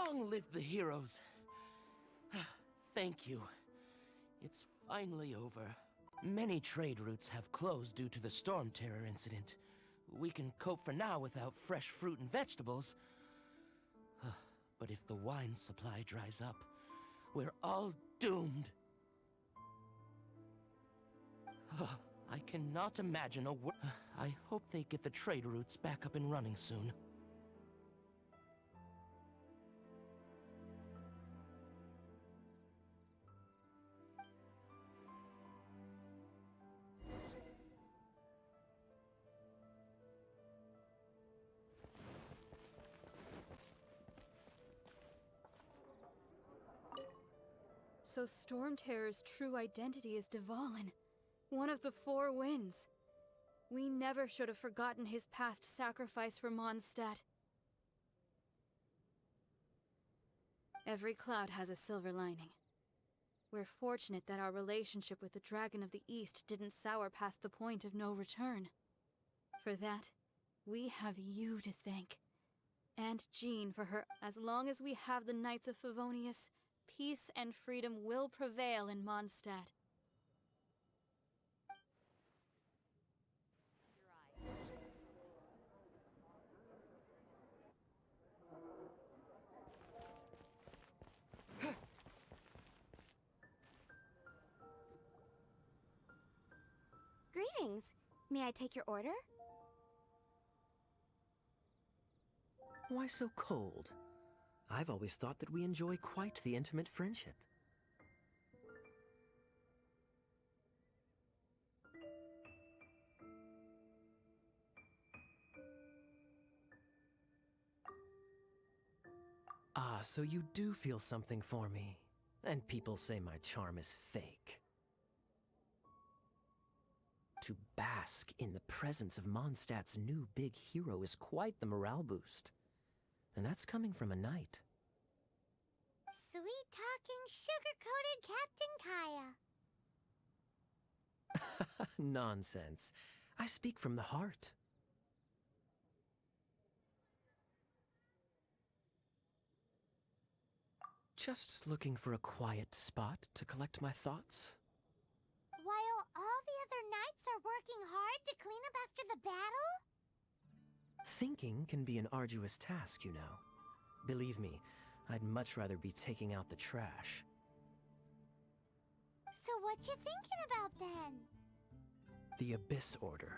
Long live the heroes. Thank you. It's finally over. Many trade routes have closed due to the Storm Terror incident. We can cope for now without fresh fruit and vegetables. But if the wine supply dries up, we're all doomed. I cannot imagine a world. I hope they get the trade routes back up and running soon. So Storm Terror's true identity is Dvalin, one of the Four Winds. We never should have forgotten his past sacrifice for Mondstadt. Every cloud has a silver lining. We're fortunate that our relationship with the Dragon of the East didn't sour past the point of no return. For that, we have you to thank. And Jean for her. As long as we have the Knights of Favonius, peace and freedom will prevail in Mondstadt. Greetings. May I take your order? Why so cold? I've always thought that we enjoy quite the intimate friendship. Ah, so you do feel something for me. And people say my charm is fake. To bask in the presence of Mondstadt's new big hero is quite the morale boost. And that's coming from a knight. Sweet-talking, sugar-coated Captain Kaya. Nonsense. I speak from the heart. Just looking for a quiet spot to collect my thoughts. While all the other knights are working hard to clean up after the battle? Thinking can be an arduous task, you know. Believe me, I'd much rather be taking out the trash. So what you thinking about then? The Abyss Order.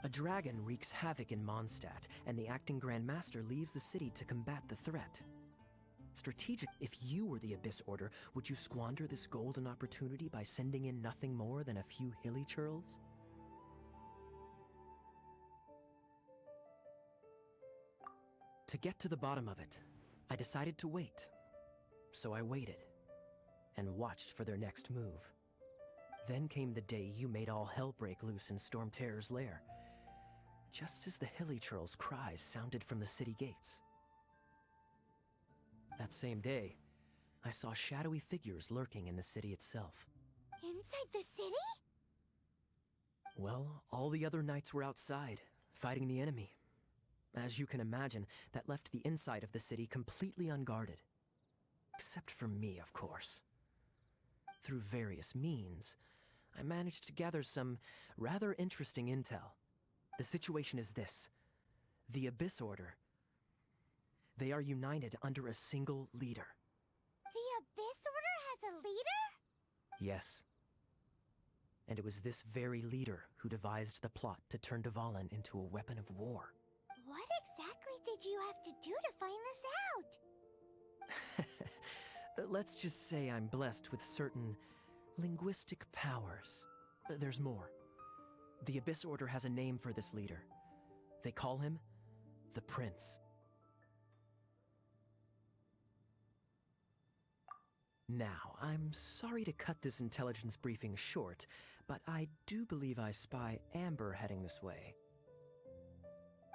A dragon wreaks havoc in Mondstadt, and the acting Grand Master leaves the city to combat the threat. Strategic. If you were the Abyss Order, would you squander this golden opportunity by sending in nothing more than a few hilly churls? To get to the bottom of it, I decided to wait. So I waited, and watched for their next move. Then came the day you made all hell break loose in Storm Terror's lair, just as the hilly churls' cries sounded from the city gates. That same day, I saw shadowy figures lurking in the city itself. Inside the city? Well, all the other knights were outside, fighting the enemy. As you can imagine, that left the inside of the city completely unguarded. Except for me, of course. Through various means, I managed to gather some rather interesting intel. The situation is this. The Abyss Order. They are united under a single leader. The Abyss Order has a leader? Yes. And it was this very leader who devised the plot to turn Dvalin into a weapon of war. What exactly did you have to do to find this out? Let's just say I'm blessed with certain linguistic powers. There's more. The Abyss Order has a name for this leader. They call him the Prince. Now, I'm sorry to cut this intelligence briefing short, but I do believe I spy Amber heading this way.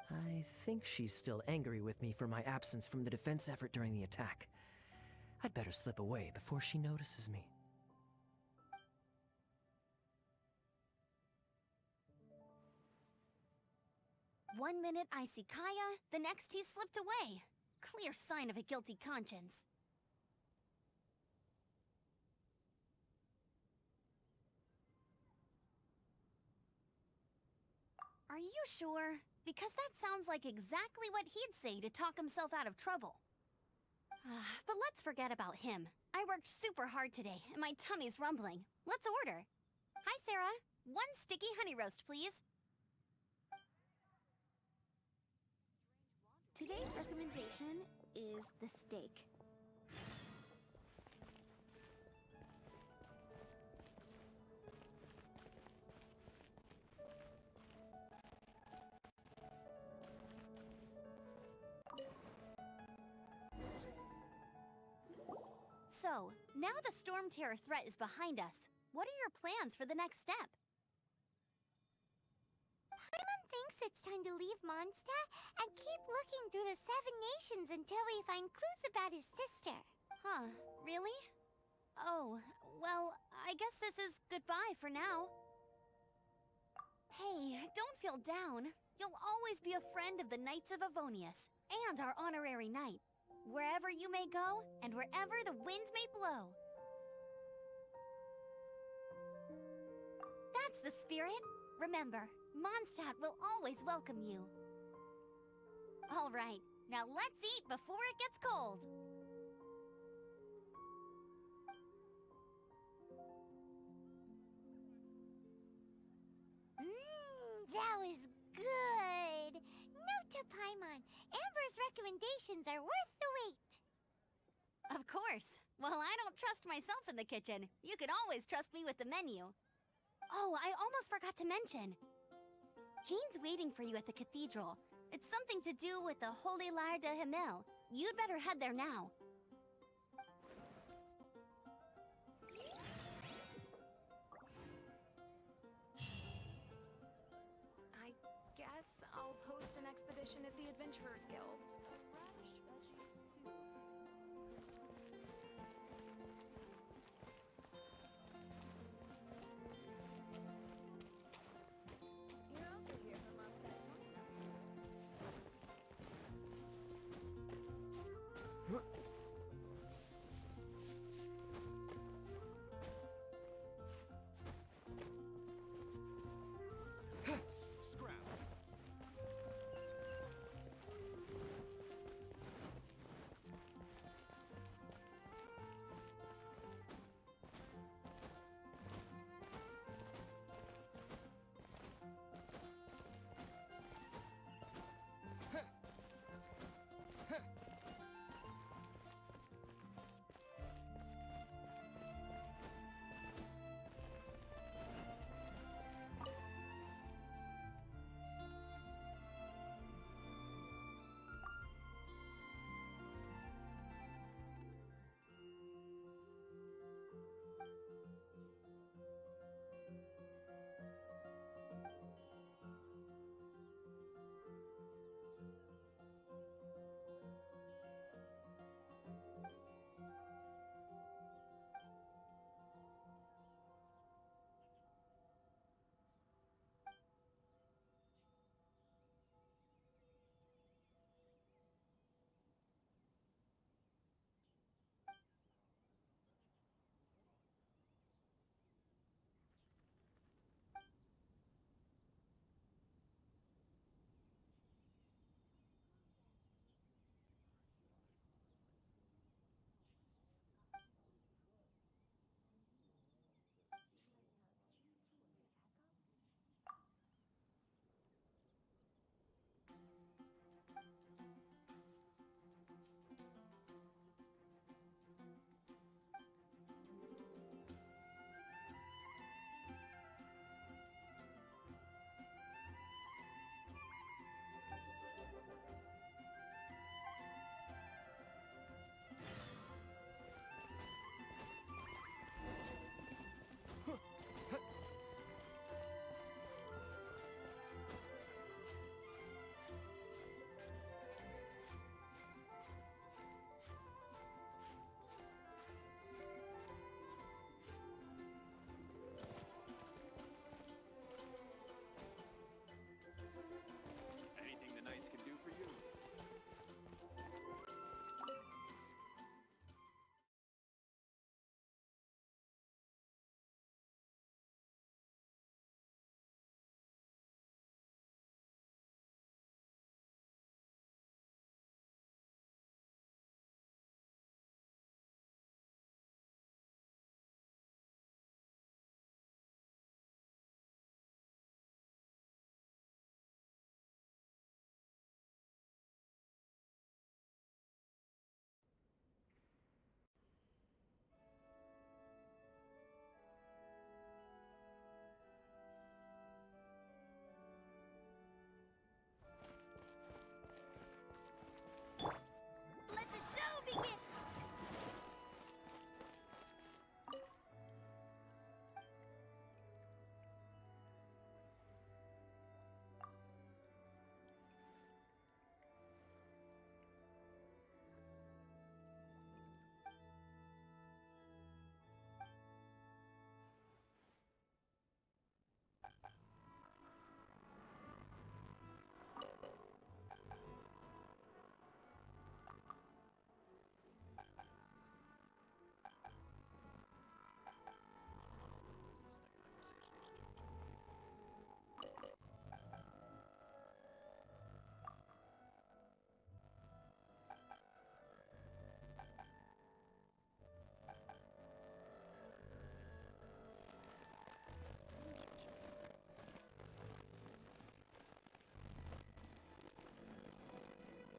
I think she's still angry with me for my absence from the defense effort during the attack. I'd better slip away before she notices me. One minute I see Kaya, the next he slipped away. Clear sign of a guilty conscience. Are you sure? Because that sounds like exactly what he'd say to talk himself out of trouble. But let's forget about him. I worked super hard today, and my tummy's rumbling. Let's order. Hi, Sarah. 1 sticky honey roast, please. Today's recommendation is the steak. So, now the Storm Terror threat is behind us. What are your plans for the next step? Paimon thinks it's time to leave Mondstadt and keep looking through the 7 nations until we find clues about his sister. Huh, really? Oh, well, I guess this is goodbye for now. Hey, don't feel down. You'll always be a friend of the Knights of Avonius, and our honorary knight. Wherever you may go, and wherever the winds may blow. That's the spirit. Remember, Mondstadt will always welcome you. All right, now let's eat before it gets cold. That was good. Note to Paimon, Amber's recommendations are worth the wait. Of course. Well, I don't trust myself in the kitchen. You can always trust me with the menu. Oh, I almost forgot to mention. Jean's waiting for you at the cathedral. It's something to do with the Holy Lyre de Himmel. You'd better head there now. I guess I'll post an expedition at the Adventurers Guild. You're also here for Mondstadt's Scrap.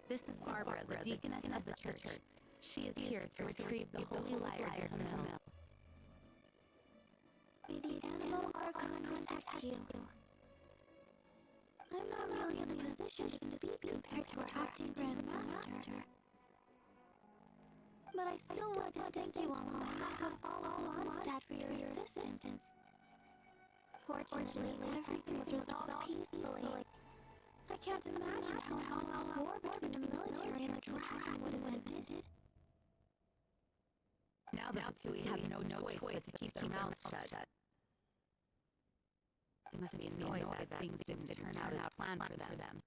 This is Barbara, the deaconess of the church. She is here to retrieve the holy lyre to her mill. May the animal archon protect you. I'm not really in a position to speak compared to our acting Grand Master. But I still want to thank you all on behalf of all Mondstadt for your assistance. Fortunately, everything was resolved peacefully. I can't imagine how a war between the military and the dragon would have ended. Now the Fatui have no choice but to keep their mouths shut. They must be annoyed that things didn't turn out as planned for them.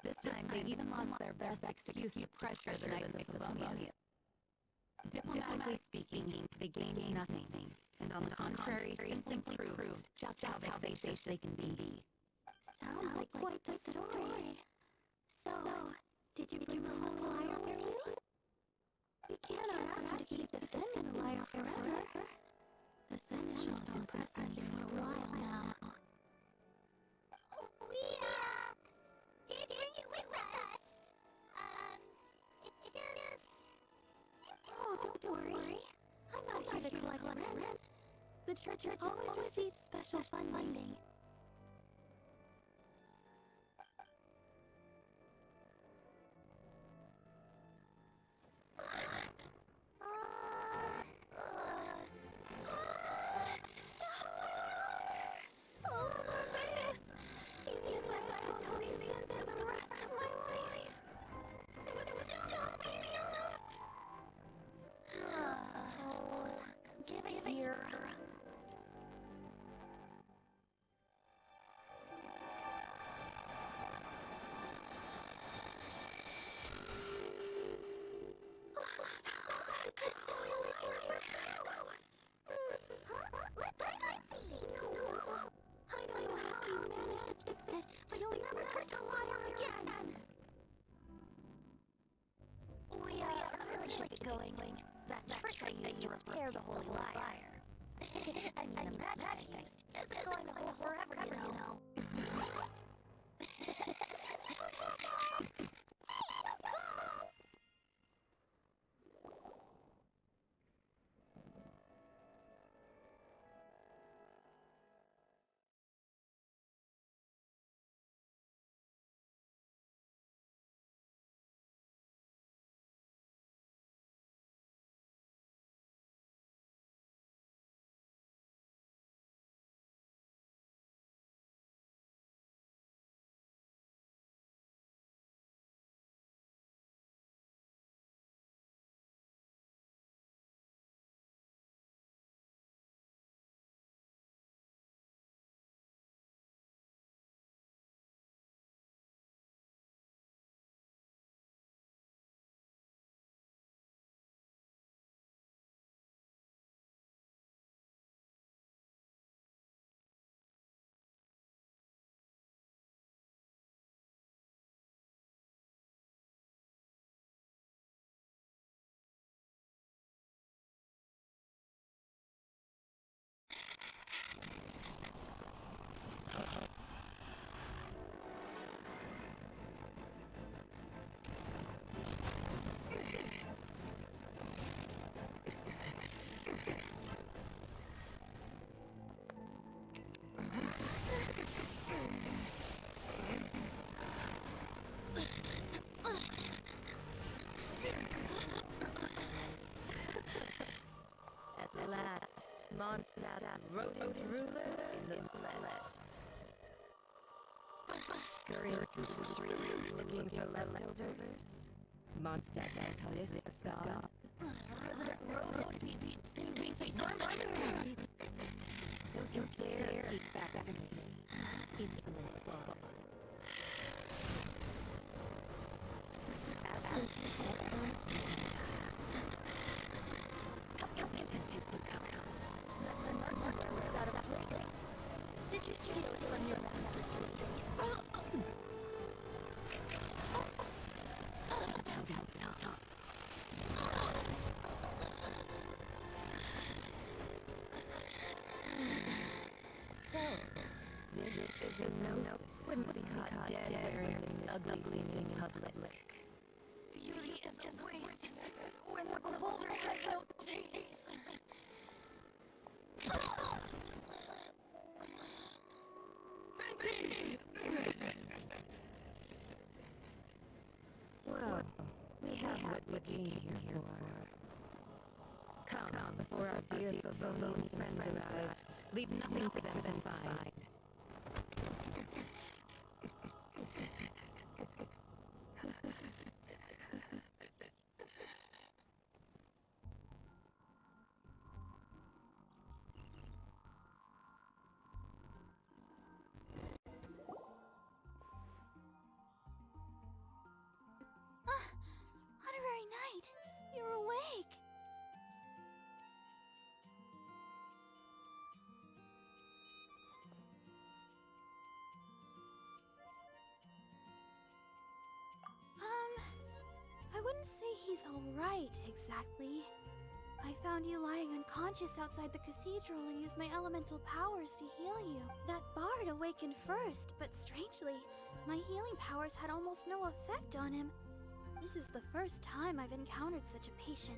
This time, they even lost their best excuse to pressure the Knights of Favonius. Diplomatically speaking, they gained nothing, and on the contrary, simply proved just how vexatious they can be. Sounds like quite the story. So, did you bring the holy lyre with you? We cannot ask you to keep defending the lyre forever. The Seneschal's been pressing you for a while now. We, did bring it with us. It's just... Oh, don't worry. I'm not here to collect rent. The church always receives special funding. Going. That trick I used to repair the holy lyre. I mean, the magic I used isn't going to hold forever, you know. At last, Mondstadt's rodent ruler in the flesh. Scurrying through the streets looking for leftovers. Mondstadt knows how this is God. Resident rodent Don't you dare speak back to me, insolent bug. Absent out of place. Did you steal it from your master's down. So, this is a gnosis. Wouldn't be caught dead wearing this ugly thing in public. waste when the beholder has no taste. Well, we have what we came here for. Come, before our dear Favonian friends arrive. Leave nothing for them to find. Honorary Knight, you're awake. I wouldn't say he's alright, exactly. I found you lying unconscious outside the cathedral and used my elemental powers to heal you. That bard awakened first, but strangely, my healing powers had almost no effect on him. This is the first time I've encountered such a patient.